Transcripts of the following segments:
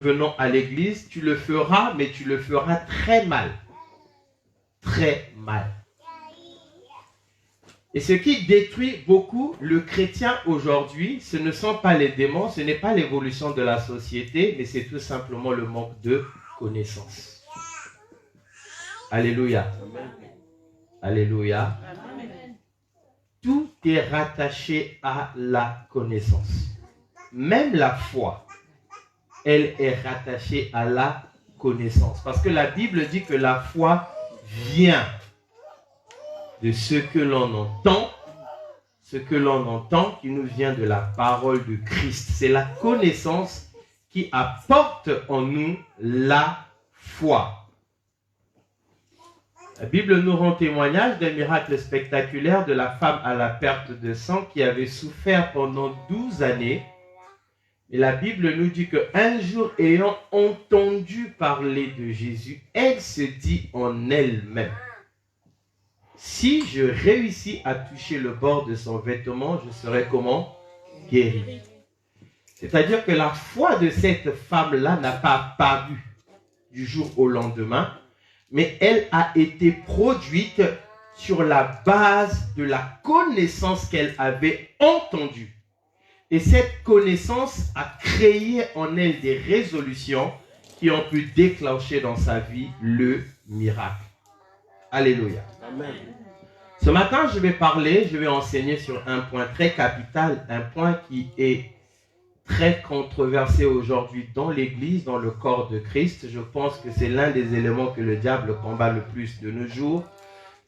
venons à l'église, tu le feras, mais tu le feras très mal. Très mal. Et ce qui détruit beaucoup le chrétien aujourd'hui, ce ne sont pas les démons, ce n'est pas l'évolution de la société, mais c'est tout simplement le manque de connaissance. Alléluia. Alléluia. Tout est rattaché à la connaissance. Même la foi, elle est rattachée à la connaissance. Parce que la Bible dit que la foi vient de ce que l'on entend, qui nous vient de la parole de Christ. C'est la connaissance qui apporte en nous la foi. La Bible nous rend témoignage d'un miracle spectaculaire de la femme à la perte de sang qui avait souffert pendant 12 années. Et la Bible nous dit qu'un jour, ayant entendu parler de Jésus, elle se dit en elle-même: si je réussis à toucher le bord de son vêtement, je serai comment? Guéri. C'est-à-dire que la foi de cette femme-là n'a pas apparu du jour au lendemain, mais elle a été produite sur la base de la connaissance qu'elle avait entendue. Et cette connaissance a créé en elle des résolutions qui ont pu déclencher dans sa vie le miracle. Alléluia. Amen. Ce matin, je vais enseigner sur un point très capital, un point qui est très controversé aujourd'hui dans l'Église, dans le corps de Christ. Je pense que c'est l'un des éléments que le diable combat le plus de nos jours.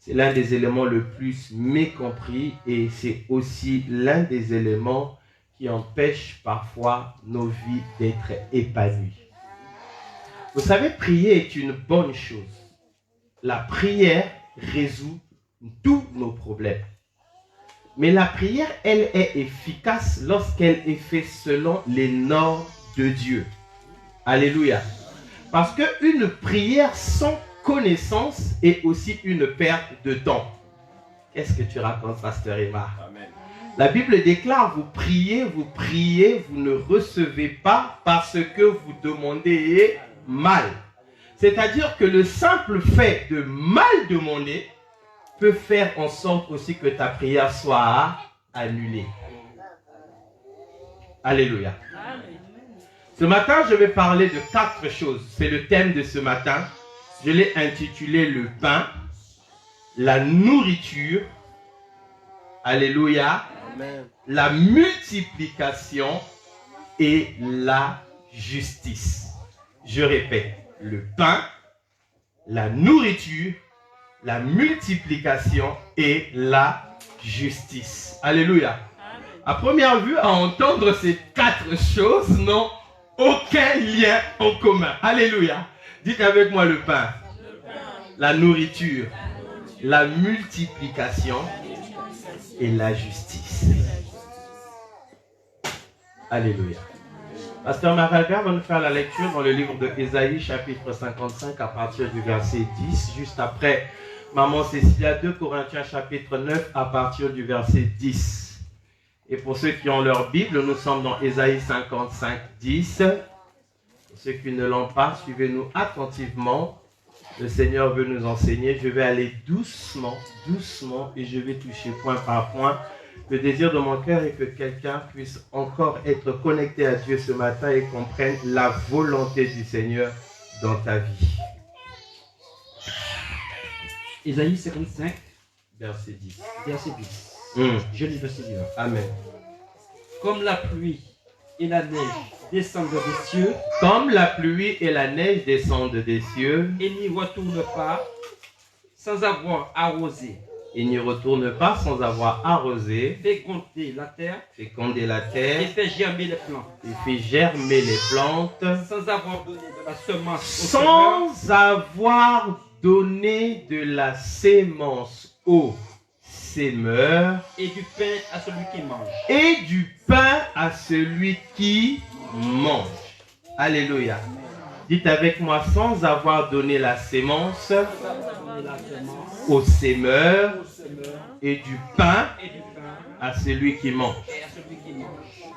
C'est l'un des éléments le plus mécompris et c'est aussi l'un des éléments qui empêche parfois nos vies d'être épanouies. Vous savez, prier est une bonne chose. La prière résout tous nos problèmes. Mais la prière, elle est efficace lorsqu'elle est faite selon les normes de Dieu. Alléluia. Parce qu'une prière sans connaissance est aussi une perte de temps. Qu'est-ce que tu racontes, Pasteur Emma? Amen. La Bible déclare, vous priez, vous ne recevez pas parce que vous demandez mal. C'est-à-dire que le simple fait de mal demander peut faire en sorte aussi que ta prière soit annulée. Alléluia. Ce matin, je vais parler de 4 choses. C'est le thème de ce matin. Je l'ai intitulé le pain, la nourriture, alléluia, amen, la multiplication et la justice. Je répète, le pain, la nourriture, la multiplication et la justice. Alléluia. Amen. À première vue, à entendre ces 4 choses n'ont aucun lien en commun. Alléluia. Dites avec moi le pain, la nourriture, la multiplication et la justice. Alléluia. Pasteur Maralbert va nous faire la lecture dans le livre de Ésaïe, chapitre 55, à partir du verset 10, juste après Maman Cécilia, 2 Corinthiens, chapitre 9, à partir du verset 10. Et pour ceux qui ont leur Bible, nous sommes dans Ésaïe 55, 10. Pour ceux qui ne l'ont pas, suivez-nous attentivement. Le Seigneur veut nous enseigner. Je vais aller doucement, doucement, et je vais toucher point par point. Le désir de mon cœur est que quelqu'un puisse encore être connecté à Dieu ce matin et comprenne la volonté du Seigneur dans ta vie. Ésaïe 55, verset 10. Verset 10. Je lis le Seigneur. Amen. Comme la pluie et la neige descendent des cieux, comme la pluie et la neige descendent des cieux, et n'y retournent pas sans avoir arrosé, et n'y retourne pas sans avoir arrosé, féconder la terre, et fait germer les plantes, et fait germer les plantes, sans avoir donné de la semence sans avoir donné de la sémence au sémeur, et du pain à celui qui mange. Et du pain à celui qui mange. Alléluia. Dites avec moi, sans avoir donné la sémence au sémeur et du pain à celui qui mange.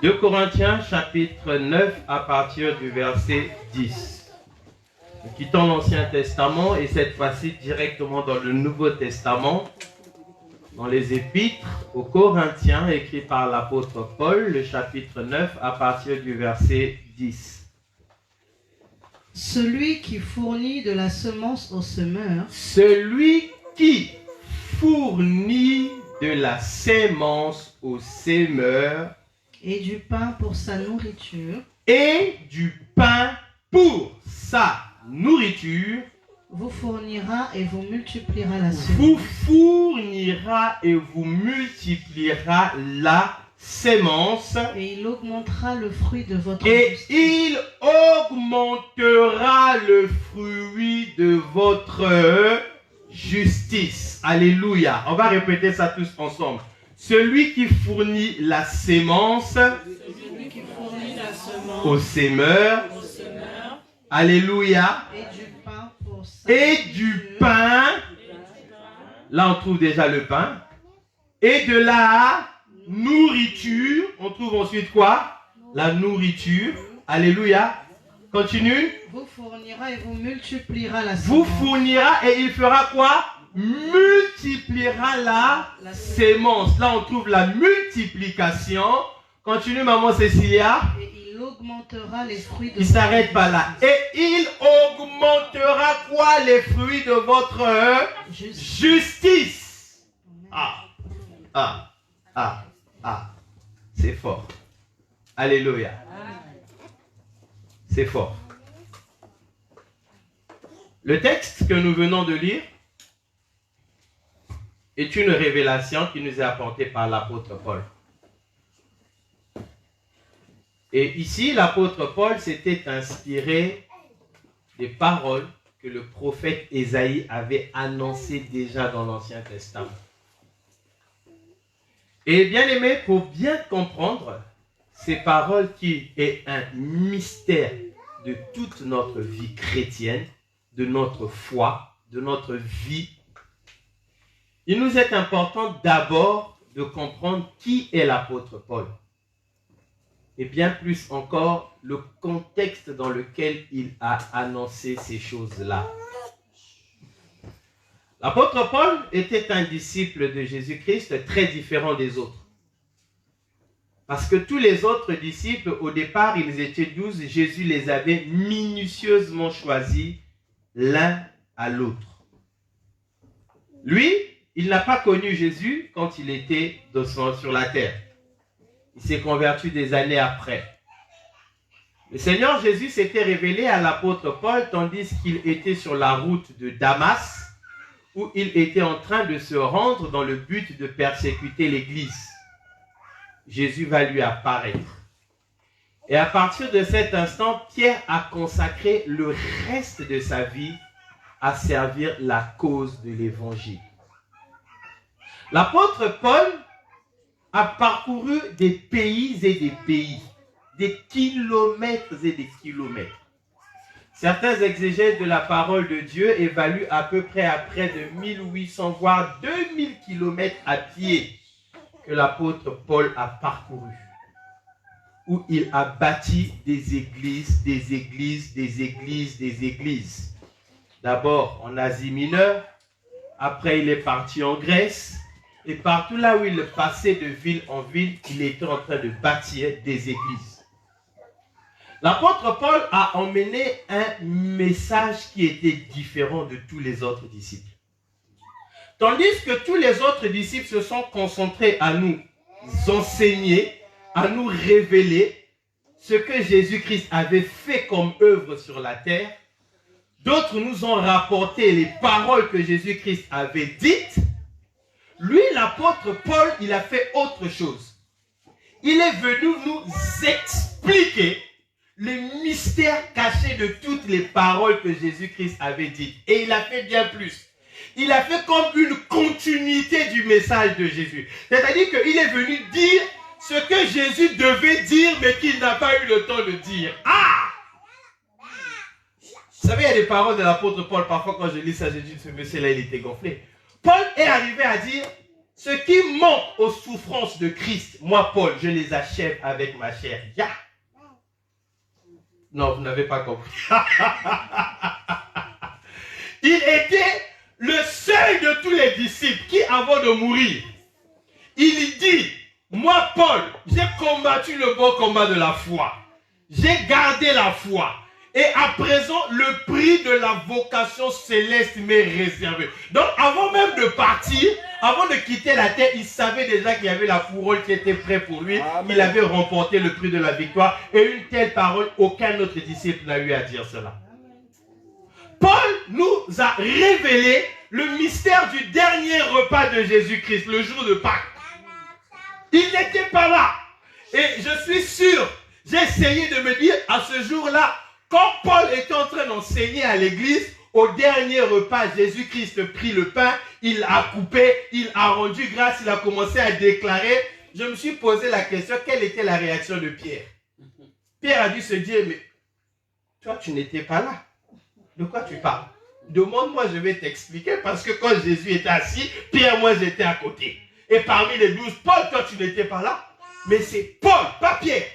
2 Corinthiens chapitre 9 à partir du verset 10. Nous quittons l'Ancien Testament et cette fois-ci directement dans le Nouveau Testament, dans les Épîtres aux Corinthiens écrits par l'apôtre Paul, le chapitre 9 à partir du verset 10. Celui qui fournit de la semence au semeur. Celui qui fournit de la sémence au semeur. Et du pain pour sa nourriture. Et du pain pour sa nourriture. Vous fournira et vous multipliera la semence. Vous fournira et vous multipliera la sémence. Et il augmentera le fruit de votre Et justice. il augmentera le fruit de votre justice. Alléluia. On va répéter ça tous ensemble. Celui qui fournit la sémence au semeur. Alléluia. Et du pain. Là, on trouve déjà le pain. Et de la nourriture. On trouve ensuite quoi? La nourriture. Alléluia. Continue. Vous fournira et vous multipliera la semence. Vous fournira et il fera quoi? Multipliera la sémence. Là, on trouve la multiplication. Continue, maman Cécilia. Et il augmentera les fruits de Il ne s'arrête pas là. Et il augmentera quoi? Les fruits de votre justice. C'est fort. Alléluia. C'est fort. Le texte que nous venons de lire est une révélation qui nous est apportée par l'apôtre Paul. Et ici, l'apôtre Paul s'était inspiré des paroles que le prophète Ésaïe avait annoncées déjà dans l'Ancien Testament. Et bien aimé, pour bien comprendre ces paroles qui est un mystère de toute notre vie chrétienne, de notre foi, de notre vie, il nous est important d'abord de comprendre qui est l'apôtre Paul. Et bien plus encore, le contexte dans lequel il a annoncé ces choses-là. L'apôtre Paul était un disciple de Jésus-Christ très différent des autres. Parce que tous les autres disciples, au départ, ils étaient 12. Jésus les avait minutieusement choisis l'un à l'autre. Lui, il n'a pas connu Jésus quand il était sur la terre. Il s'est converti des années après. Le Seigneur Jésus s'était révélé à l'apôtre Paul tandis qu'il était sur la route de Damas, où il était en train de se rendre dans le but de persécuter l'Église. Jésus va lui apparaître. Et à partir de cet instant, Pierre a consacré le reste de sa vie à servir la cause de l'Évangile. L'apôtre Paul a parcouru des pays et des pays, des kilomètres et des kilomètres. Certains exégètes de la parole de Dieu évaluent à peu près à près de 1800 voire 2000 kilomètres à pied que l'apôtre Paul a parcouru, où il a bâti des églises, des églises, des églises, des églises. D'abord en Asie mineure, après il est parti en Grèce, et partout là où il passait de ville en ville, il était en train de bâtir des églises. L'apôtre Paul a emmené un message qui était différent de tous les autres disciples. Tandis que tous les autres disciples se sont concentrés à nous enseigner, à nous révéler ce que Jésus-Christ avait fait comme œuvre sur la terre, d'autres nous ont rapporté les paroles que Jésus-Christ avait dites. Lui, l'apôtre Paul, il a fait autre chose. Il est venu nous expliquer le mystère caché de toutes les paroles que Jésus-Christ avait dites. Et il a fait bien plus. Il a fait comme une continuité du message de Jésus. C'est-à-dire qu'il est venu dire ce que Jésus devait dire, mais qu'il n'a pas eu le temps de dire. Vous savez, il y a des paroles de l'apôtre Paul. Parfois, quand je lis ça, je dis, ce monsieur-là, il était gonflé. Paul est arrivé à dire, Ce qui manque aux souffrances de Christ, moi, Paul, je les achève avec ma chair. Yeah. Non, vous n'avez pas compris. Il était le seul de tous les disciples qui, avant de mourir, il dit, moi, Paul, j'ai combattu le bon combat de la foi. J'ai gardé la foi. Et à présent, le prix de la vocation céleste m'est réservé. Donc, avant même de partir, avant de quitter la terre, il savait déjà qu'il y avait la couronne qui était prête pour lui. Amen. Il avait remporté le prix de la victoire. Et une telle parole, aucun autre disciple n'a eu à dire cela. Paul nous a révélé le mystère du dernier repas de Jésus-Christ, le jour de Pâques. Il n'était pas là. Et je suis sûr, j'ai essayé de me dire à ce jour-là, quand Paul était en train d'enseigner à l'église, au dernier repas, Jésus-Christ prit le pain, il a coupé, il a rendu grâce, il a commencé à déclarer. Je me suis posé la question, quelle était la réaction de Pierre? Pierre a dû se dire, mais toi tu n'étais pas là. De quoi tu parles? Demande-moi, je vais t'expliquer, parce que quand Jésus était assis, Pierre, moi j'étais à côté. Et parmi les 12, Paul, toi tu n'étais pas là. Mais c'est Paul, pas Pierre,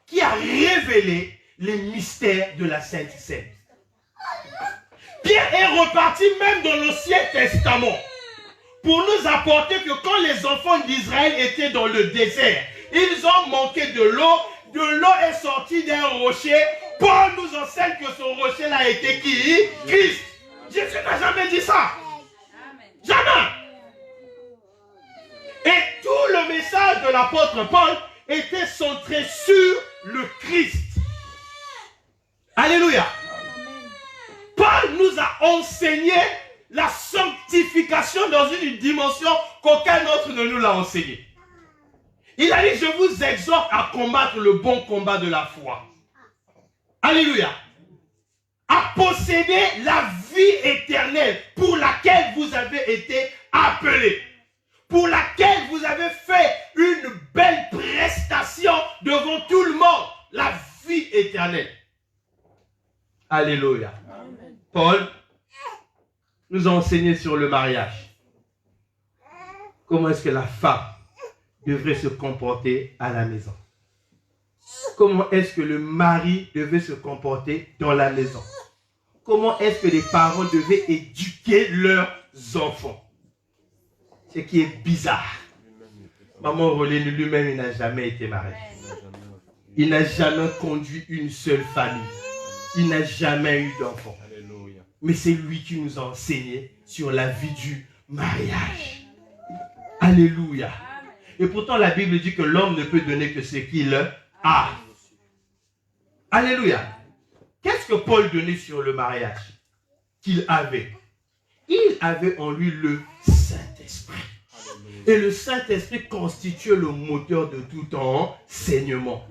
qui a révélé les mystères de la Sainte Seine. Pierre est reparti même dans l'Ancien Testament pour nous apporter que quand les enfants d'Israël étaient dans le désert, ils ont manqué de l'eau est sortie d'un rocher. Paul nous enseigne que ce rocher-là a été qui? Christ. Jésus n'a jamais dit ça. Jamais. Et tout le message de l'apôtre Paul était centré sur le Christ. Alléluia. Paul nous a enseigné la sanctification dans une dimension qu'aucun autre ne nous l'a enseigné. Il a dit, je vous exhorte à combattre le bon combat de la foi. Alléluia. À posséder la vie éternelle pour laquelle vous avez été appelés. Pour laquelle vous avez fait une belle prestation devant tout le monde. La vie éternelle. Alléluia. Amen. Paul nous a enseigné sur le mariage. Comment est-ce que la femme devrait se comporter à la maison? Comment est-ce que le mari devait se comporter dans la maison? Comment est-ce que les parents devaient éduquer leurs enfants? Ce qui est bizarre. Maman Rolé lui-même, il n'a jamais été marié. Il n'a jamais conduit une seule famille. Il n'a jamais eu d'enfant. Mais c'est lui qui nous a enseigné sur la vie du mariage. Alléluia. Et pourtant, la Bible dit que l'homme ne peut donner que ce qu'il a. Alléluia. Qu'est-ce que Paul donnait sur le mariage qu'il avait? Il avait en lui le Saint-Esprit. Et le Saint-Esprit constitue le moteur de tout enseignement.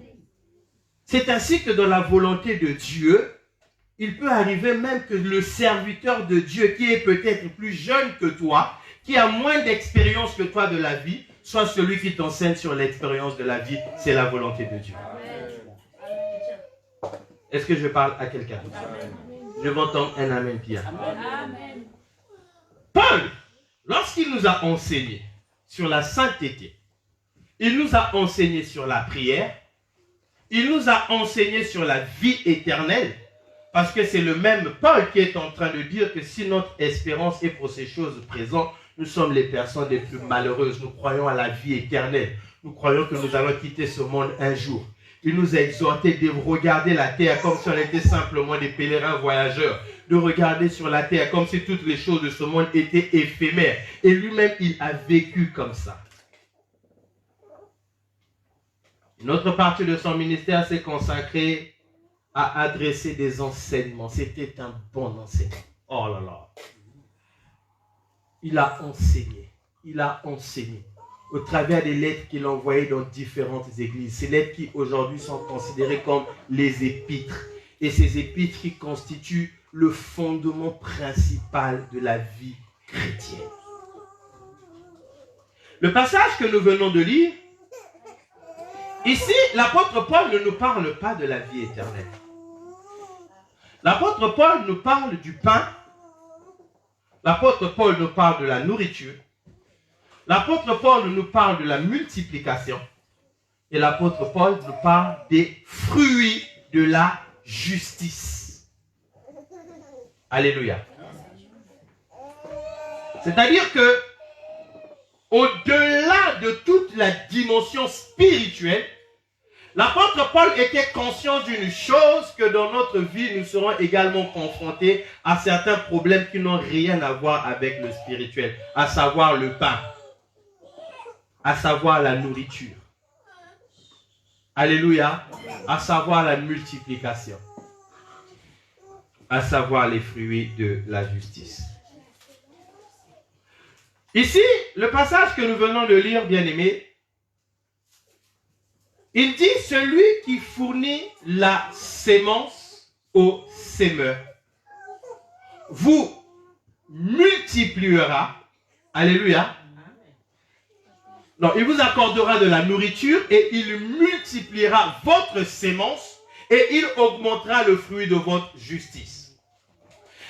C'est ainsi que dans la volonté de Dieu, il peut arriver même que le serviteur de Dieu, qui est peut-être plus jeune que toi, qui a moins d'expérience que toi de la vie, soit celui qui t'enseigne sur l'expérience de la vie. C'est la volonté de Dieu. Est-ce que je parle à quelqu'un? Je vais entendre un amen, Pierre. Amen. Paul, lorsqu'il nous a enseigné sur la sainteté, il nous a enseigné sur la prière, il nous a enseigné sur la vie éternelle, parce que c'est le même Paul qui est en train de dire que si notre espérance est pour ces choses présentes, nous sommes les personnes les plus malheureuses. Nous croyons à la vie éternelle. Nous croyons que nous allons quitter ce monde un jour. Il nous a exhorté de regarder la terre comme si on était simplement des pèlerins voyageurs. De regarder sur la terre comme si toutes les choses de ce monde étaient éphémères. Et lui-même, il a vécu comme ça. Une autre partie de son ministère s'est consacrée à adresser des enseignements. C'était un bon enseignement. Oh là là. Il a enseigné. Il a enseigné. Au travers des lettres qu'il envoyait dans différentes églises. Ces lettres qui aujourd'hui sont considérées comme les épîtres. Et ces épîtres qui constituent le fondement principal de la vie chrétienne. Le passage que nous venons de lire, ici, l'apôtre Paul ne nous parle pas de la vie éternelle. L'apôtre Paul nous parle du pain. L'apôtre Paul nous parle de la nourriture. L'apôtre Paul nous parle de la multiplication et l'apôtre Paul nous parle des fruits de la justice. Alléluia. C'est-à-dire que au-delà de toute la dimension spirituelle, l'apôtre Paul était conscient d'une chose, que dans notre vie, nous serons également confrontés à certains problèmes qui n'ont rien à voir avec le spirituel, à savoir le pain, à savoir la nourriture. Alléluia. À savoir la multiplication, à savoir les fruits de la justice. Ici, le passage que nous venons de lire, bien-aimés, il dit « Celui qui fournit la sémence au sémeur vous multipliera. » Alléluia. Non, il vous accordera de la nourriture et il multipliera votre sémence et il augmentera le fruit de votre justice.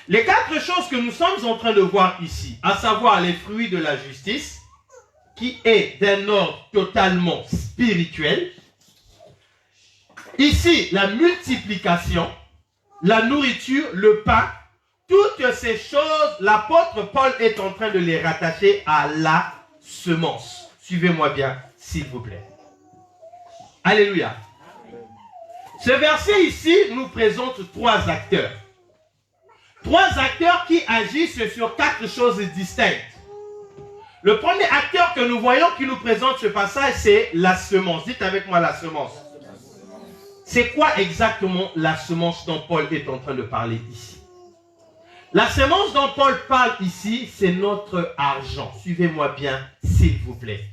Les 4 choses que nous sommes en train de voir ici, à savoir les fruits de la justice, qui est d'un ordre totalement spirituel. Ici, la multiplication, la nourriture, le pain, toutes ces choses, l'apôtre Paul est en train de les rattacher à la semence. Suivez-moi bien, s'il vous plaît. Alléluia. Ce verset ici nous présente 3 acteurs. 3 acteurs qui agissent sur 4 choses distinctes. Le premier acteur que nous voyons qui nous présente ce passage, c'est la semence. Dites avec moi la semence. C'est quoi exactement la semence dont Paul est en train de parler ici? La semence dont Paul parle ici, c'est notre argent. Suivez-moi bien, s'il vous plaît.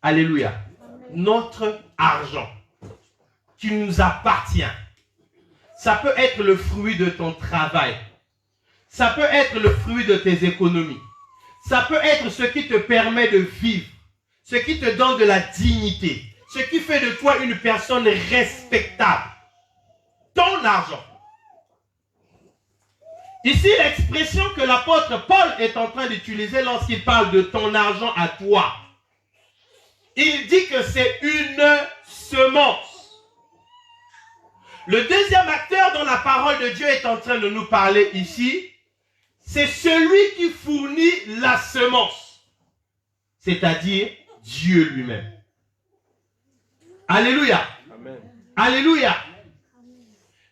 Alléluia. Notre argent qui nous appartient. Ça peut être le fruit de ton travail. Ça peut être le fruit de tes économies. Ça peut être ce qui te permet de vivre. Ce qui te donne de la dignité. Ce qui fait de toi une personne respectable. Ton argent. Ici, l'expression que l'apôtre Paul est en train d'utiliser lorsqu'il parle de ton argent à toi, il dit que c'est une semence. Le deuxième acteur dont la parole de Dieu est en train de nous parler ici, c'est celui qui fournit la semence, c'est-à-dire Dieu lui-même. Alléluia. Amen. Alléluia.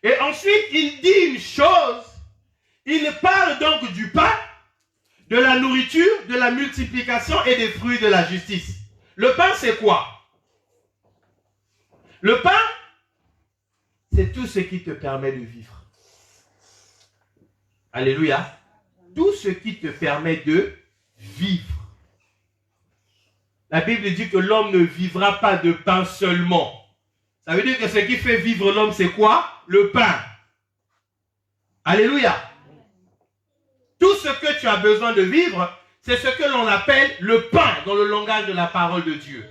Et ensuite, il dit une chose, il parle donc du pain, de la nourriture, de la multiplication et des fruits de la justice. Le pain, c'est quoi? Le pain, c'est tout ce qui te permet de vivre. Alléluia. Tout ce qui te permet de vivre. La Bible dit que l'homme ne vivra pas de pain seulement. Ça veut dire que ce qui fait vivre l'homme, c'est quoi? Le pain. Alléluia. Tout ce que tu as besoin de vivre, c'est ce que l'on appelle le pain dans le langage de la parole de Dieu.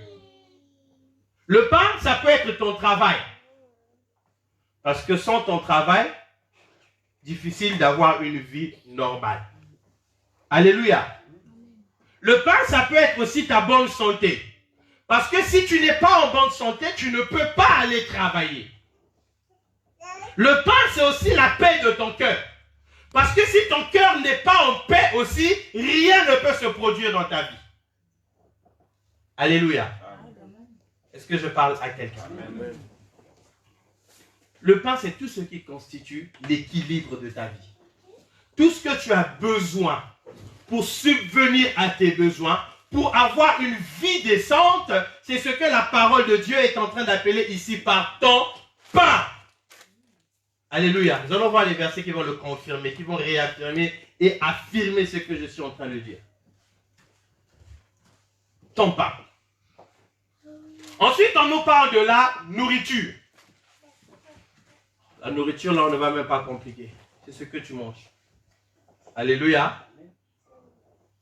Le pain, ça peut être ton travail. Parce que sans ton travail, difficile d'avoir une vie normale. Alléluia. Le pain, ça peut être aussi ta bonne santé. Parce que si tu n'es pas en bonne santé, tu ne peux pas aller travailler. Le pain, c'est aussi la paix de ton cœur. Parce que si ton cœur n'est pas en paix aussi, rien ne peut se produire dans ta vie. Alléluia. Est-ce que je parle à quelqu'un? Le pain, c'est tout ce qui constitue l'équilibre de ta vie. Tout ce que tu as besoin pour subvenir à tes besoins, pour avoir une vie décente, c'est ce que la parole de Dieu est en train d'appeler ici par ton pain. Alléluia. Nous allons voir les versets qui vont le confirmer, qui vont réaffirmer et affirmer ce que je suis en train de dire. Ton pain. Ensuite, on nous parle de la nourriture. La nourriture, là, on ne va même pas compliquer. C'est ce que tu manges. Alléluia.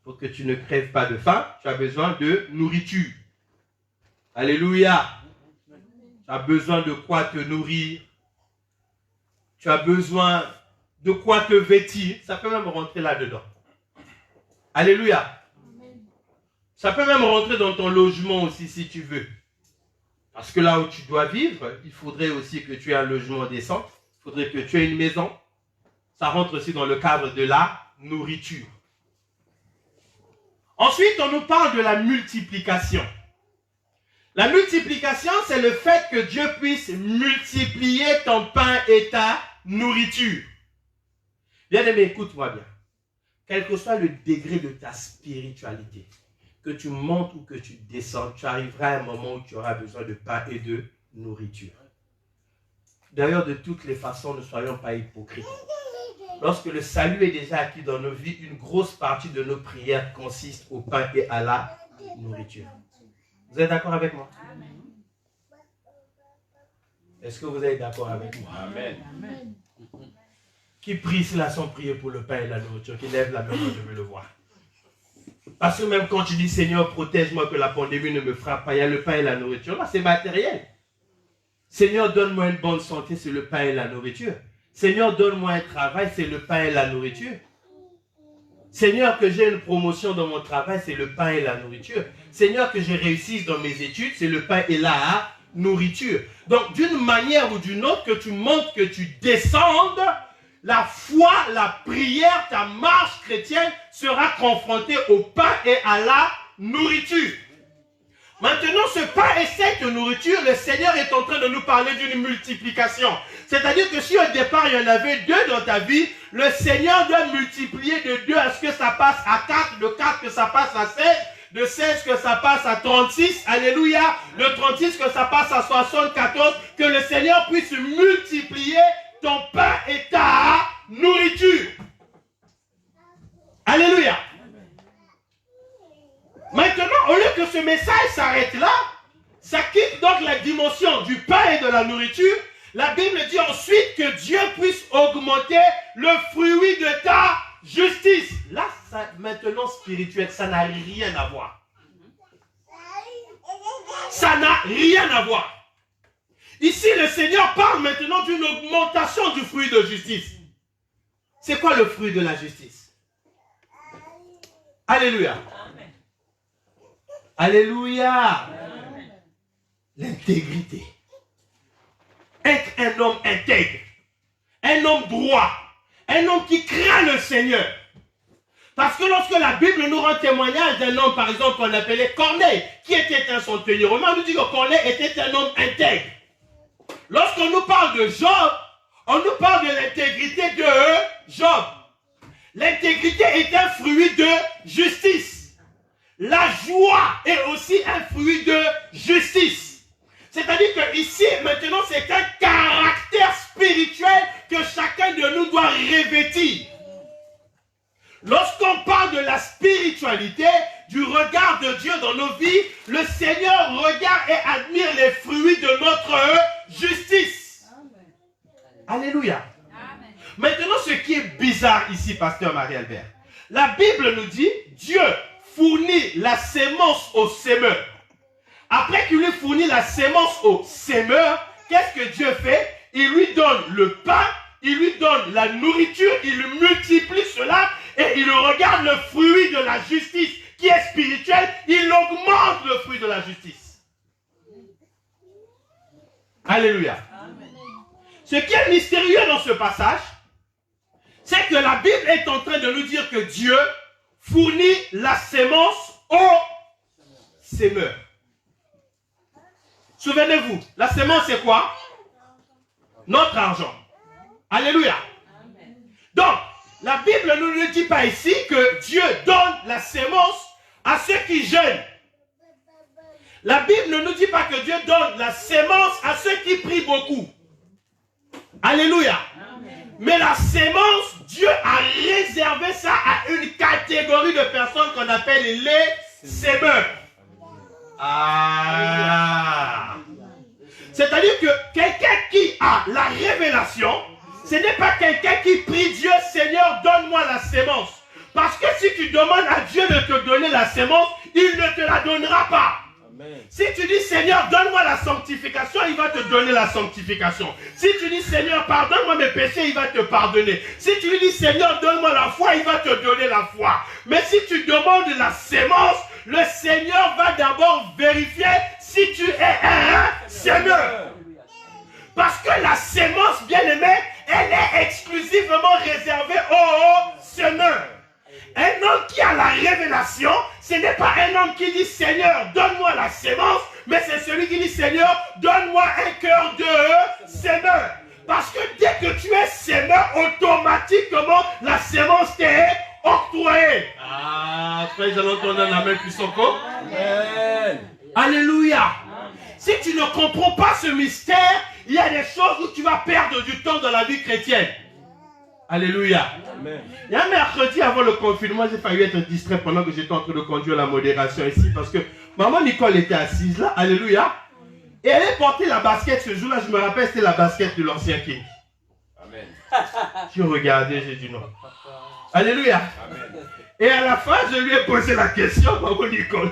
Pour que tu ne crèves pas de faim, tu as besoin de nourriture. Alléluia. Tu as besoin de quoi te nourrir. Tu as besoin de quoi te vêtir. Ça peut même rentrer là-dedans. Alléluia. Ça peut même rentrer dans ton logement aussi si tu veux. Parce que là où tu dois vivre, il faudrait aussi que tu aies un logement décent. Il faudrait que tu aies une maison. Ça rentre aussi dans le cadre de la nourriture. Ensuite, on nous parle de la multiplication. La multiplication, c'est le fait que Dieu puisse multiplier ton pain et ta nourriture. Bien-aimé, écoute-moi bien. Quel que soit le degré de ta spiritualité, que tu montes ou que tu descends, tu arriveras à un moment où tu auras besoin de pain et de nourriture. D'ailleurs, de toutes les façons, ne soyons pas hypocrites. Lorsque le salut est déjà acquis dans nos vies, une grosse partie de nos prières consiste au pain et à la nourriture. Vous êtes d'accord avec moi? Est-ce que vous êtes d'accord avec moi? Amen. Qui prie là sans prier pour le pain et la nourriture? Qui lève la main, moi je veux le voir. Parce que même quand tu dis Seigneur, protège-moi que la pandémie ne me frappe pas, il y a le pain et la nourriture. Là, c'est matériel. Seigneur, donne-moi une bonne santé, c'est le pain et la nourriture. Seigneur, donne-moi un travail, c'est le pain et la nourriture. Seigneur, que j'ai une promotion dans mon travail, c'est le pain et la nourriture. Seigneur, que je réussisse dans mes études, c'est le pain et la nourriture. Donc, d'une manière ou d'une autre, que tu montes, que tu descendes, la foi, la prière, ta marche chrétienne sera confrontée au pain et à la nourriture. Maintenant, ce pain et cette nourriture, le Seigneur est en train de nous parler d'une multiplication. C'est-à-dire que si au départ, il y en avait 2 dans ta vie, le Seigneur doit multiplier de 2 à ce que ça passe à 4, de 4 que ça passe à 16, de 16 que ça passe à 36, alléluia, de 36 que ça passe à 74, que le Seigneur puisse multiplier ton pain et ta nourriture. Alléluia. Maintenant, au lieu que ce message s'arrête là, ça quitte donc la dimension du pain et de la nourriture. La Bible dit ensuite que Dieu puisse augmenter le fruit de ta justice. Là, ça, maintenant spirituel, ça n'a rien à voir. Ça n'a rien à voir. Ici, le Seigneur parle maintenant d'une augmentation du fruit de justice. C'est quoi le fruit de la justice? Alléluia. Amen. Alléluia. L'intégrité. Être un homme intègre. Un homme droit. Un homme qui craint le Seigneur. Parce que lorsque la Bible nous rend témoignage d'un homme, par exemple, qu'on appelait Corneille, qui était un centenier romain, on nous dit que Corneille était un homme intègre. Lorsqu'on nous parle de Job, on nous parle de l'intégrité de Job. L'intégrité est un fruit de justice. La joie est aussi un fruit de justice. C'est-à-dire que ici, maintenant, c'est un caractère spirituel que chacun de nous doit revêtir. Lorsqu'on parle de la spiritualité, du regard de Dieu dans nos vies, le Seigneur regarde et admire les fruits de notre justice. Amen. Alléluia. Amen. Maintenant, ce qui est bizarre ici, pasteur Marie-Albert, la Bible nous dit, Dieu fournit la sémence au semeur. Après qu'il lui fournit la sémence au semeur, qu'est-ce que Dieu fait? Il lui donne le pain, il lui donne la nourriture, il multiplie cela et il regarde le fruit de la justice qui est spirituel, il augmente le fruit de la justice. Alléluia. Amen. Ce qui est mystérieux dans ce passage, c'est que la Bible est en train de nous dire que Dieu fournit la sémence au semeur. Souvenez-vous, la sémence c'est quoi? Notre argent. Alléluia. Amen. Donc, la Bible ne nous dit pas ici que Dieu donne la sémence à ceux qui jeûnent. La Bible ne nous dit pas que Dieu donne la sémence à ceux qui prient beaucoup. Alléluia. Amen. Mais la sémence, Dieu a réservé ça à une catégorie de personnes qu'on appelle les sémeurs. Ah. C'est-à-dire que quelqu'un qui a la révélation, ce n'est pas quelqu'un qui prie Dieu, Seigneur, donne-moi la sémence. Parce que si tu demandes à Dieu de te donner la sémence, il ne te la donnera pas. Amen. Si tu dis, Seigneur, donne-moi la sanctification, il va te donner la sanctification. Si tu dis, Seigneur, pardonne-moi mes péchés, il va te pardonner. Si tu lui dis, Seigneur, donne-moi la foi, il va te donner la foi. Mais si tu demandes la sémence, le Seigneur va d'abord vérifier si tu es un semeur. Parce que la sémence, bien aimée, elle est exclusivement réservée aux semeurs. Un homme qui a la révélation, ce n'est pas un homme qui dit Seigneur, donne-moi la sémence, mais c'est celui qui dit Seigneur, donne-moi un cœur de semeur. Parce que dès que tu es semeur, automatiquement la sémence t'est octroyée. Ah, frère, j'allais entendre un amen puissant. Amen. Alléluia. Si tu ne comprends pas ce mystère, il y a des choses où tu vas perdre du temps dans la vie chrétienne. Alléluia. Amen. Il y a un mercredi avant le confinement, j'ai failli être distrait pendant que j'étais en train de conduire la modération ici parce que maman Nicole était assise là. Alléluia. Et elle a porté la basket ce jour-là. Je me rappelle, c'était la basket de l'ancien King. Amen. J'ai regardé, j'ai dit non. Alléluia. Amen. Et à la fin, je lui ai posé la question, maman Nicole.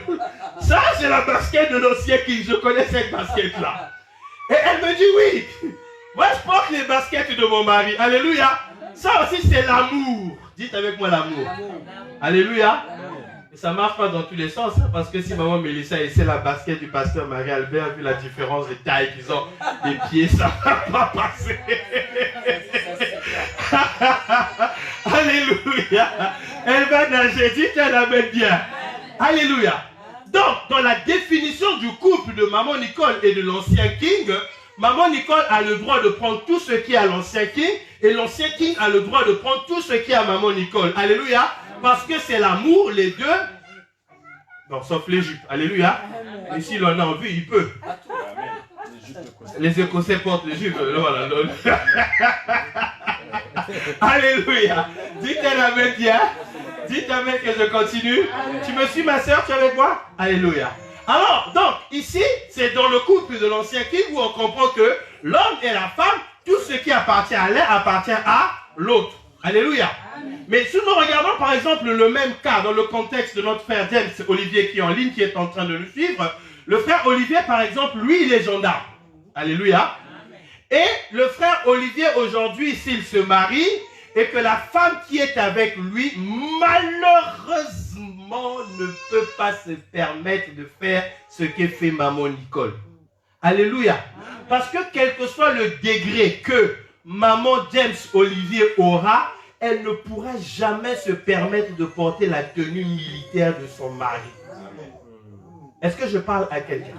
Ça, c'est la basket de l'ancien King. Je connais cette basket-là. Et elle me dit oui. Moi, je porte les baskets de mon mari. Alléluia. Ça aussi, c'est l'amour. Dites avec moi l'amour. Alléluia. Et ça ne marche pas dans tous les sens. Hein, parce que si maman Mélissa essaie la basket du pasteur Marie-Albert, vu la différence de taille qu'ils ont, des pieds, ça ne va pas passer. Alléluia. Elle va nager. Dites, elle la met bien. Alléluia. Donc, dans la définition du couple de maman Nicole et de l'ancien King, maman Nicole a le droit de prendre tout ce qui est à l'ancien King et l'ancien King a le droit de prendre tout ce qui est à maman Nicole. Alléluia. Parce que c'est l'amour, les deux. Non, sauf les jupes. Alléluia. Et s'il en a envie, il peut. Les Écossais portent les jupes. Voilà. Alléluia. Dites un amen bien. Dites amen que je continue. Tu me suis, ma soeur, tu es avec moi? Alléluia. Alors, donc, ici, c'est dans le couple de l'ancien King où on comprend que l'homme et la femme, tout ce qui appartient à l'un appartient à l'autre. Alléluia. Mais si nous regardons par exemple le même cas dans le contexte de notre frère James Olivier qui est en ligne, qui est en train de nous suivre, le frère Olivier par exemple, lui il est gendarme. Alléluia. Et le frère Olivier aujourd'hui, s'il se marie et que la femme qui est avec lui, malheureusement ne peut pas se permettre de faire ce qu'est fait maman Nicole. Alléluia. Parce que quel que soit le degré que maman James Olivier aura, elle ne pourra jamais se permettre de porter la tenue militaire de son mari. Est-ce que je parle à quelqu'un?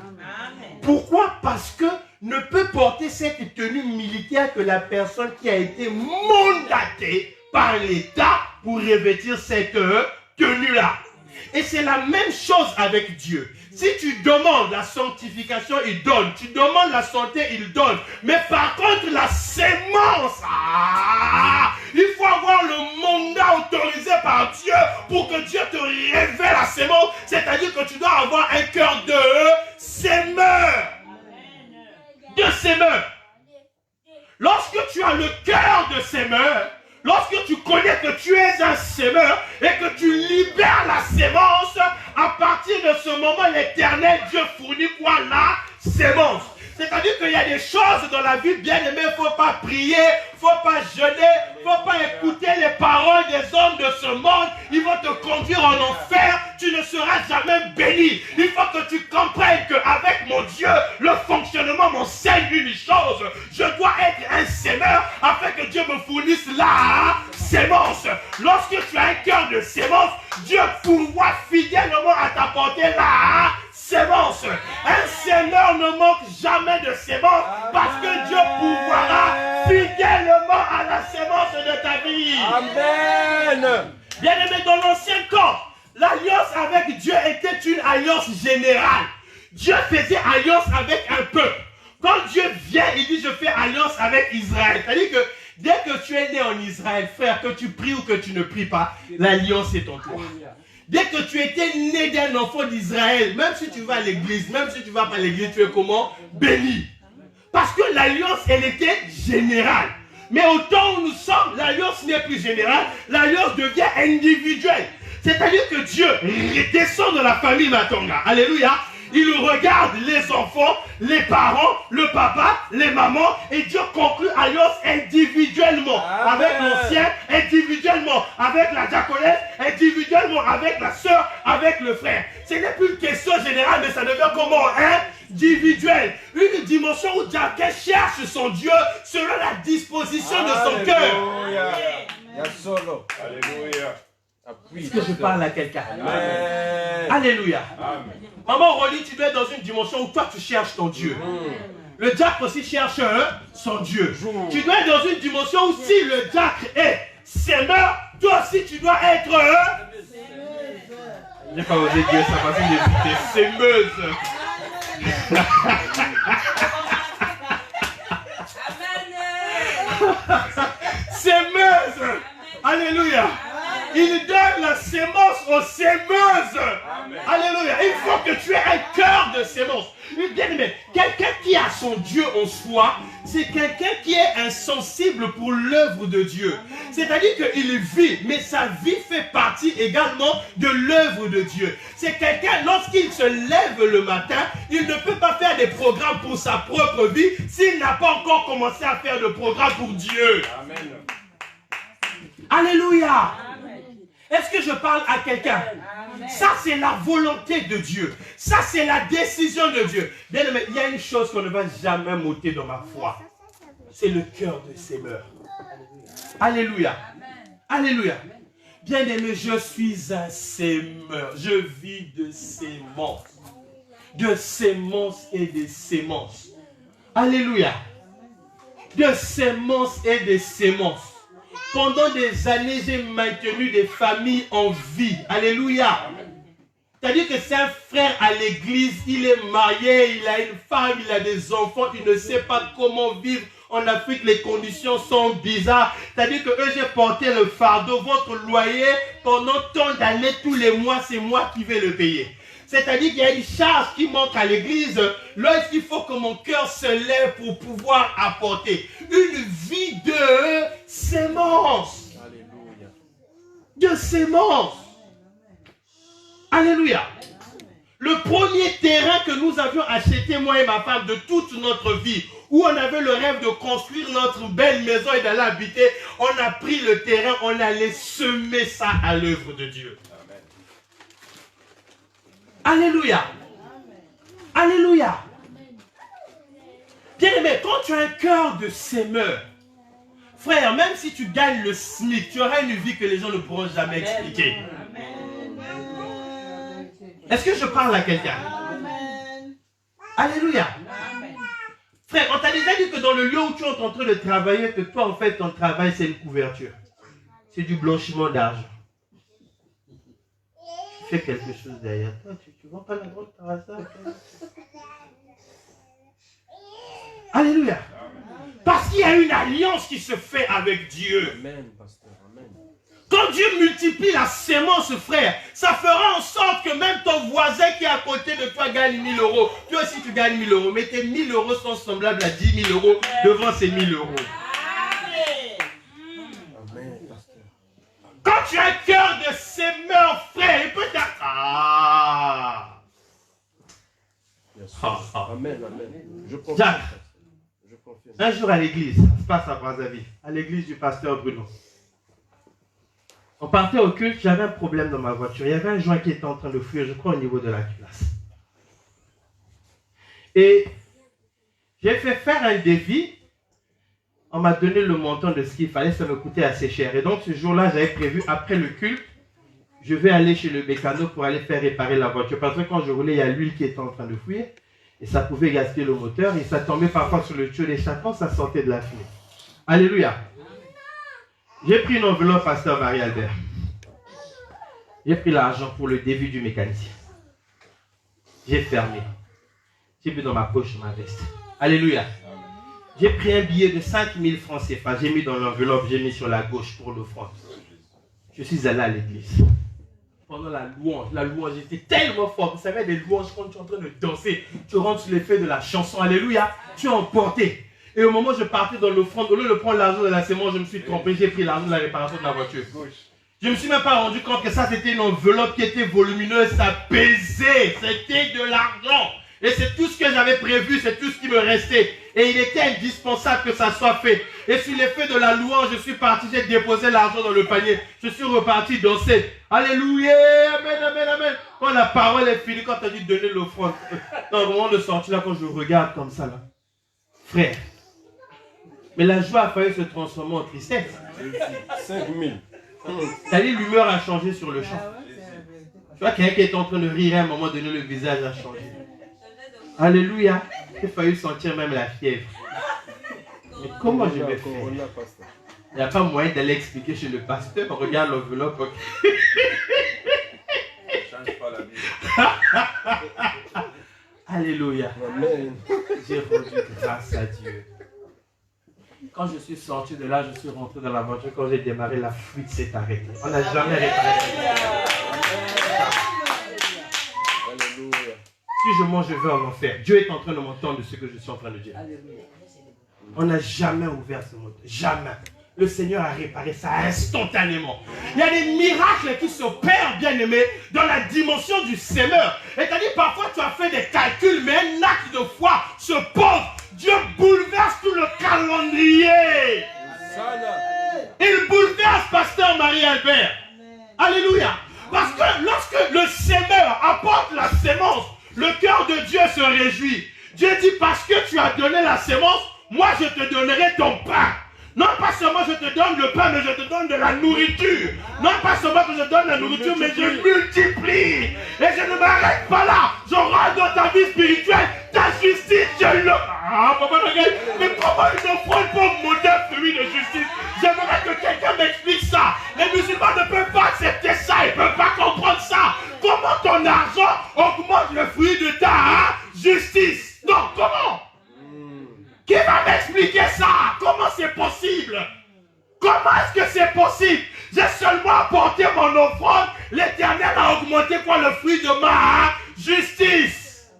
Pourquoi? Parce que ne peut porter cette tenue militaire que la personne qui a été mandatée par l'État pour revêtir cette tenue-là. Et c'est la même chose avec Dieu. Si tu demandes la sanctification, il donne. Tu demandes la santé, il donne. Mais par contre, la sémence, il faut avoir le mandat autorisé par Dieu pour que Dieu te révèle la sémence. C'est-à-dire que tu dois avoir un cœur de sémeur. De sémeur. Lorsque tu as le cœur de sémeur, lorsque tu connais que tu es un sémeur et que tu libères la sémence, à partir de ce moment, l'Éternel Dieu fournit quoi? La sémence. C'est-à-dire qu'il y a des choses dans la vie, bien aimée, il ne faut pas prier, il ne faut pas jeûner, il ne faut pas écouter les paroles des hommes de ce monde. Ils vont te conduire en enfer, tu ne seras jamais béni. Il faut que tu comprennes qu'avec mon Dieu, le fonctionnement m'enseigne une chose. Je dois être un sémeur afin que Dieu me fournisse la sémence. Lorsque tu as un cœur de sémence, Dieu pourra fidèlement à t'apporter la sémence. Un sémeur ne manque jamais de sémence parce que Dieu pourra fidèlement à la sémence de ta vie. Amen. Bien aimé, dans l'ancien camp, l'alliance avec Dieu était une alliance générale. Dieu faisait alliance avec un peuple. Quand Dieu vient, il dit je fais alliance avec Israël. C'est-à-dire que dès que tu es né en Israël, frère, que tu pries ou que tu ne pries pas, l'alliance est en toi. Dès que tu étais né d'un enfant d'Israël, même si tu vas à l'église, même si tu ne vas pas à l'église, tu es comment? Béni. Parce que l'alliance, elle était générale. Mais au temps où nous sommes, l'alliance n'est plus générale, l'alliance devient individuelle. C'est-à-dire que Dieu descend dans la famille Matonga. Alléluia. Il regarde les enfants, les parents, le papa, les mamans, et Dieu conclut alliance individuellement. Amen. Avec l'ancien, individuellement. individuellement avec la diaconesse, individuellement avec la sœur, avec le frère. Ce n'est plus une question générale, mais ça devient comment? Individuel. Une dimension où chacun cherche son Dieu selon la disposition de son cœur. Alléluia. Est-ce que je parle à quelqu'un? Amen. Alléluia. Amen. Maman Rolly, tu dois être dans une dimension où toi tu cherches ton Dieu. Le diacre aussi cherche son Dieu. Tu dois être dans une dimension où si le diacre est sémeur, toi aussi tu dois être je n'ai pas osé dire ça parce qu'il est sémeuse. Sémeuse. Alléluia. Il donne la sémence aux sémeuses. Alléluia. Il faut que tu aies un cœur de sémence. Bien-aimé, quelqu'un qui a son Dieu en soi, c'est quelqu'un qui est insensible pour l'œuvre de Dieu. C'est-à-dire qu'il vit, mais sa vie fait partie également de l'œuvre de Dieu. C'est quelqu'un, lorsqu'il se lève le matin, il ne peut pas faire des programmes pour sa propre vie s'il n'a pas encore commencé à faire de programmes pour Dieu. Amen. Alléluia. Est-ce que je parle à quelqu'un? Ça, c'est la volonté de Dieu. Ça, c'est la décision de Dieu. Bien aimé, il y a une chose qu'on ne va jamais m'ôter dans ma foi. C'est le cœur de sémeur. Alléluia. Alléluia. Bien aimé, je suis un sémeur. Je vis de sémences. De sémences et de sémences. Alléluia. De sémences et de sémences. Pendant des années, j'ai maintenu des familles en vie. Alléluia. C'est-à-dire que c'est un frère à l'église, il est marié, il a une femme, il a des enfants, il ne sait pas comment vivre. En Afrique, les conditions sont bizarres. C'est-à-dire que eux, j'ai porté le fardeau. Votre loyer, pendant tant d'années, tous les mois, c'est moi qui vais le payer. C'est-à-dire qu'il y a une charge qui manque à l'église. Lorsqu'il faut que mon cœur se lève pour pouvoir apporter une vie de sémence. Alléluia. De sémence. Alléluia. Le premier terrain que nous avions acheté, moi et ma femme, de toute notre vie, où on avait le rêve de construire notre belle maison et d'aller habiter, on a pris le terrain, on allait semer ça à l'œuvre de Dieu. Alléluia. Alléluia. Bien aimé, quand tu as un cœur de sémeur, frère, même si tu gagnes le SMIC, tu auras une vie que les gens ne pourront jamais expliquer. Est-ce que je parle à quelqu'un? Alléluia. Frère, on t'a déjà dit que dans le lieu où tu es en train de travailler, que toi, en fait, ton travail, c'est une couverture. C'est du blanchiment d'argent. Tu fais quelque chose derrière toi, tu vois pas la grande par hasard. Alléluia. Parce qu'il y a une alliance qui se fait avec Dieu. Amen, pasteur. Amen. Quand Dieu multiplie la sémence, frère, ça fera en sorte que même ton voisin qui est à côté de toi gagne 1000 euros. Toi aussi tu gagnes 1000 euros. Mais tes 1000 euros sont semblables à 10 000 euros devant ces 1000 euros. Amen, pasteur. Quand tu as un cœur de sémeur, frère, il peut t'être... Ah! Bien sûr. Amen, amen. Je confirme. Jacques. Pasteur. Je confirme. Un jour à l'église, ça se passe à Brazzaville, à l'église du pasteur Bruno. On partait au culte, j'avais un problème dans ma voiture. Il y avait un joint qui était en train de fuir, je crois, au niveau de la culasse. Et j'ai fait faire un devis. On m'a donné le montant de ce qu'il fallait, ça me coûtait assez cher. Et donc ce jour-là, j'avais prévu, après le culte, je vais aller chez le mécano pour aller faire réparer la voiture. Parce que quand je roulais, il y a l'huile qui était en train de fuir. Et ça pouvait gaspiller le moteur. Et ça tombait parfois sur le tuyau d'échappement, ça sortait de la fumée. Alléluia. J'ai pris une enveloppe, pasteur Marie-Albert. J'ai pris l'argent pour le devis du mécanicien. J'ai fermé. J'ai mis dans ma poche ma veste. Alléluia. J'ai pris un billet de 5000 francs CFA. J'ai mis dans l'enveloppe, j'ai mis sur la gauche pour l'offrande. Je suis allé à l'église. Pendant la louange était tellement forte. Vous savez, des louanges, quand tu es en train de danser, tu rentres sur l'effet de la chanson. Alléluia. Tu es emporté. Et au moment où je partais dans l'offrande, au lieu de prendre l'argent de la sémence, je me suis trompé. J'ai pris l'argent de la réparation de la voiture. Je ne me suis même pas rendu compte que ça, c'était une enveloppe qui était volumineuse. Ça pesait. C'était de l'argent. Et c'est tout ce que j'avais prévu. C'est tout ce qui me restait. Et il était indispensable que ça soit fait. Et sur l'effet de la louange, je suis parti, j'ai déposé l'argent dans le panier. Je suis reparti danser. Alléluia, amen, amen, amen. Quand la parole est finie, quand tu as dit donner l'offrande, dans le moment de sortie, là, quand je regarde comme ça, là, frère. Mais la joie a failli se transformer en tristesse. 5 000. C'est-à-dire l'humeur a changé sur le champ. Tu vois, quelqu'un qui est en train de rire, à un moment donné, le visage a changé. Alléluia. Il a failli sentir même la fièvre. Mais comment je vais faire? Il n'y a pas moyen d'aller expliquer chez le pasteur. Regarde l'enveloppe. Okay. Change pas la vie. Alléluia. Amen. J'ai rendu grâce à Dieu. Quand je suis sorti de là, je suis rentré dans la voiture. Quand j'ai démarré, la fuite s'est arrêtée. On n'a jamais réparé. Alléluia. Si je mange, je vais en enfer. Dieu est en train de m'entendre de ce que je suis en train de dire. On n'a jamais ouvert ce moteur. Jamais. Le Seigneur a réparé ça instantanément. Il y a des miracles qui s'opèrent, bien aimé, dans la dimension du Seigneur. C'est-à-dire, parfois, tu as fait des calculs, mais un acte de foi se pose. Dieu bouleverse tout le calendrier. Il bouleverse pasteur Marie-Albert. Alléluia. Parce que lorsque le Seigneur apporte la sémence, le cœur de Dieu se réjouit. Dieu dit, parce que tu as donné la sémence, moi je te donnerai ton pain. Non pas seulement je te donne le pain, mais je te donne de la nourriture. Non pas seulement que je donne la nourriture, mais je multiplie. Et je ne m'arrête pas là. Je rentre dans ta vie spirituelle. Ta justice, je le... Ah, papa, regarde. Mais comment ils ne prennent pas mon modèle fruit de justice? J'aimerais que quelqu'un m'explique ça. Les musulmans ne peuvent pas accepter ça. Ils ne peuvent pas comprendre ça. Comment ton argent augmente le fruit de ta justice? Non, comment? Qui va m'expliquer ça? Comment c'est possible? Comment est-ce que c'est possible? J'ai seulement apporté mon offrande. L'Éternel a augmenté quoi? Le fruit de ma justice.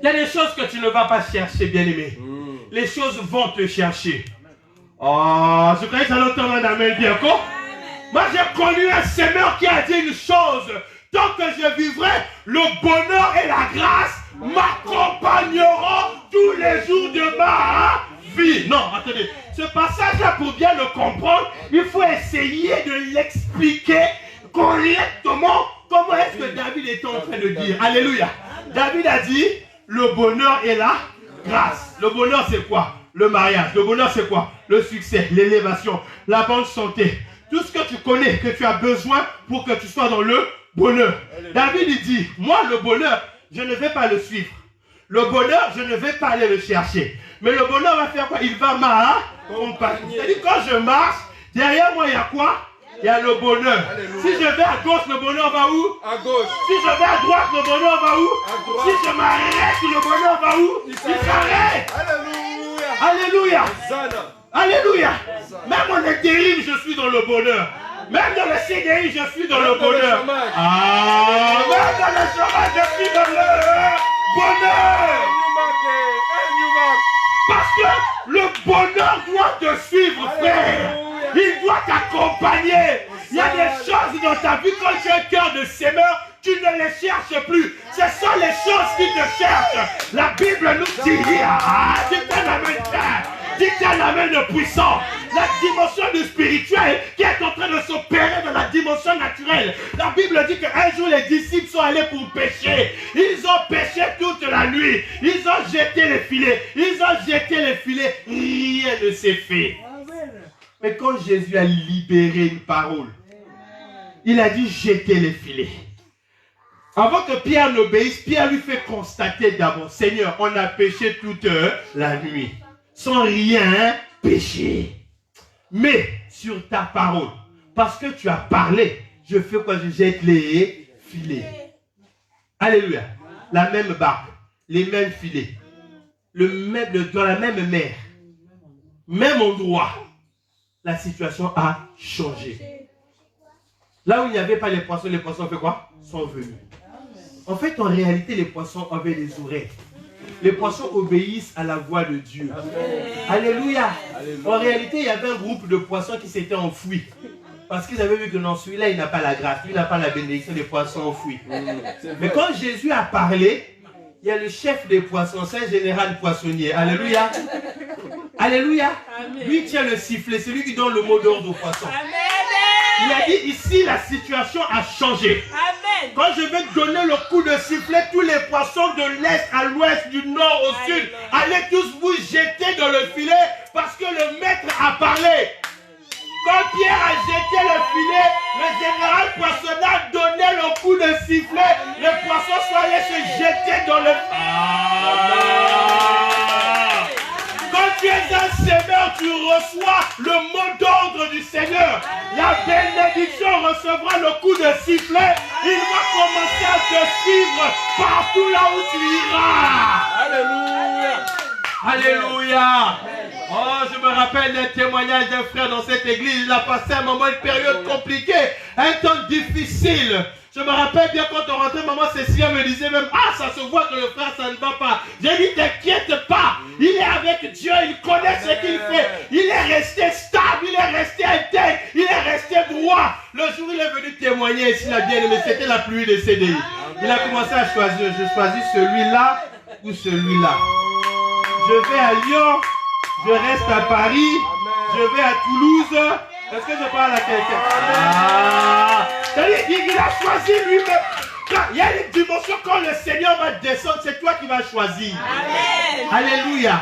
Il y a des choses que tu ne vas pas chercher, bien-aimé. Les choses vont te chercher. Oh, je croyais que ça l'entendre un amen bien, quoi? Moi, j'ai connu un Seigneur qui a dit une chose. Tant que je vivrai, le bonheur et la grâce m'accompagneront tous les jours de ma vie. Non, attendez. Ce passage-là, pour bien le comprendre, il faut essayer de l'expliquer correctement. Comment est-ce que David est en train de dire? Alléluia. David a dit, le bonheur et la grâce. Le bonheur, c'est quoi? Le mariage. Le bonheur, c'est quoi? Le succès, l'élévation, la bonne santé. Tout ce que tu connais, que tu as besoin pour que tu sois dans le bonheur. David, il dit, moi, le bonheur, je ne vais pas le suivre. Le bonheur, je ne vais pas aller le chercher. Mais le bonheur va faire quoi? Il va m'accompagner. C'est-à-dire, quand je marche, derrière moi, il y a quoi? Il y a le bonheur. Alléluia. Si je vais à gauche, le bonheur va où? À gauche. Si je vais à droite, le bonheur va où? À droite. Si je m'arrête, le bonheur va où? Il s'arrête. Alléluia. Alléluia. Alléluia. Même en intérim, je suis dans le bonheur. Même dans le CDI, je suis dans le bonheur. Ah, même dans le chômage, je suis dans le bonheur. Parce que le bonheur doit te suivre, frère. Il doit t'accompagner. Il y a des choses dans ta vie, quand tu as un cœur de sémeur, tu ne les cherches plus. Ce sont les choses qui te cherchent. La Bible nous dit, c'est un amen, c'est un amen puissant. La dimension du spirituel qui est en train de s'opérer dans la dimension naturelle. La Bible dit qu'un jour les disciples sont allés pour pêcher. Ils ont pêché toute la nuit. Ils ont jeté les filets. Ils ont jeté les filets. Rien ne s'est fait. Mais quand Jésus a libéré une parole, il a dit jeter les filets. Avant que Pierre n'obéisse, Pierre lui fait constater d'abord, Seigneur, on a péché toute la nuit, sans rien pécher. Mais sur ta parole, parce que tu as parlé, je fais quoi? Je jette les filets. Alléluia. La même barque, les mêmes filets, dans la même mer, même endroit. La situation a changé. Là où il n'y avait pas les poissons ont fait quoi? Sont venus. En fait, en réalité, les poissons avaient des oreilles. Les poissons obéissent à la voix de Dieu. Alléluia. En réalité, il y avait un groupe de poissons qui s'étaient enfouis. Parce qu'ils avaient vu que non, celui-là, il n'a pas la grâce. Lui, il n'a pas la bénédiction, des poissons enfouis. Mais quand Jésus a parlé, il y a le chef des poissons, c'est un général poissonnier. Alléluia. Alléluia. Lui tient le sifflet, c'est lui qui donne le mot d'ordre aux poissons. Il a dit ici, la situation a changé. Quand je vais donner le coup de sifflet, tous les poissons de l'est à l'ouest, du nord au sud, allez tous vous jeter dans le filet parce que le maître a parlé. Quand Pierre a jeté le filet, le général poissonneur donnait le coup de sifflet, les poissons sont allés se jeter dans le... Quand tu es un semeur, tu reçois le mot d'ordre du Seigneur. La bénédiction recevra le coup de sifflet. Il va commencer à te suivre partout là où tu iras. Alléluia. Alléluia. Oh, je me rappelle d'un témoignage d'un frère dans cette église. Il a passé un moment, une période compliquée, un temps difficile. Je me rappelle bien quand on rentrait, maman Cécilia me disait même, ah, ça se voit que le frère, ça ne va pas. J'ai dit, t'inquiète pas, il est avec Dieu, il connaît ce qu'il fait. Il est resté stable, il est resté intègre, il est resté droit. Le jour où il est venu témoigner ici, la bien-aimée, c'était la pluie des CDI. Il a commencé à choisir, je choisis celui-là ou celui-là. Je vais à Lyon, je reste à Paris, je vais à Toulouse. Est-ce que je parle à quelqu'un? Il a choisi lui-même. Il y a une dimension quand le Seigneur va descendre, c'est toi qui vas choisir. Amen. Alléluia.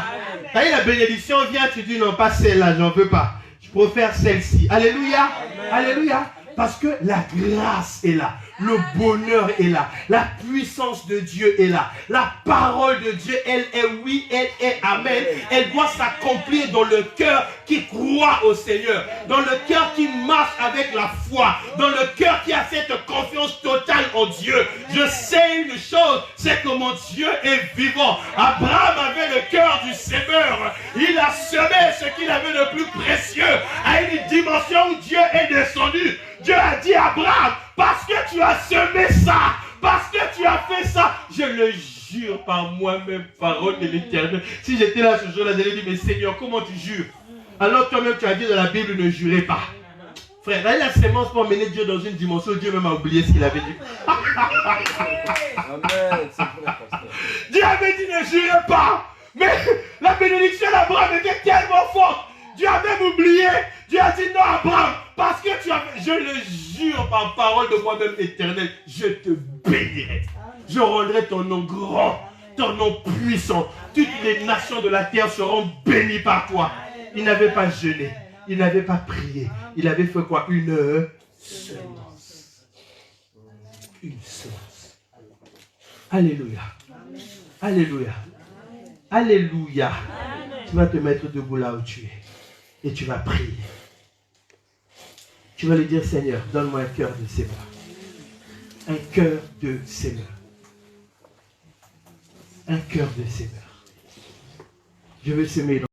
Quand la bénédiction vient, tu dis non, pas celle-là, j'en veux pas. Je préfère celle-ci. Alléluia. Amen. Alléluia. Parce que la grâce est là. Le bonheur est là. La puissance de Dieu est là. La parole de Dieu, elle est oui, elle est amen. Elle doit s'accomplir dans le cœur qui croit au Seigneur. Dans le cœur qui marche avec la foi. Dans le cœur qui a cette confiance totale en Dieu. Je sais une chose, c'est que mon Dieu est vivant. Abraham avait le cœur du semeur. Il a semé ce qu'il avait de plus précieux à une dimension où Dieu est descendu. Dieu a dit à Abraham, parce que tu as semé ça, parce que tu as fait ça, je le jure par moi-même, parole de l'Éternel. Si j'étais là ce jour-là, j'allais dire, mais Seigneur, comment tu jures? Alors toi-même, tu as dit dans la Bible, ne jurez pas. Frère, là, la sémence pour mener Dieu dans une dimension, Dieu même a oublié ce qu'il avait dit. Amen, c'est vrai, pasteur. Dieu avait dit, ne jurez pas. Mais la bénédiction d'Abraham était tellement forte. Dieu a même oublié. Dieu a dit non, Abraham, parce que tu as fait, je le jure par parole de moi-même éternel, je te bénirai. Je rendrai ton nom grand, ton nom puissant. Toutes les nations de la terre seront bénies par toi. Il n'avait pas jeûné, il n'avait pas prié. Il avait fait quoi? Une semence. Une semence. Alléluia. Alléluia. Alléluia. Tu vas te mettre debout là où tu es. Et tu vas prier. Tu vas lui dire, Seigneur, donne-moi un cœur de semeur. Un cœur de semeur. Un cœur de semeur. Je veux semer dans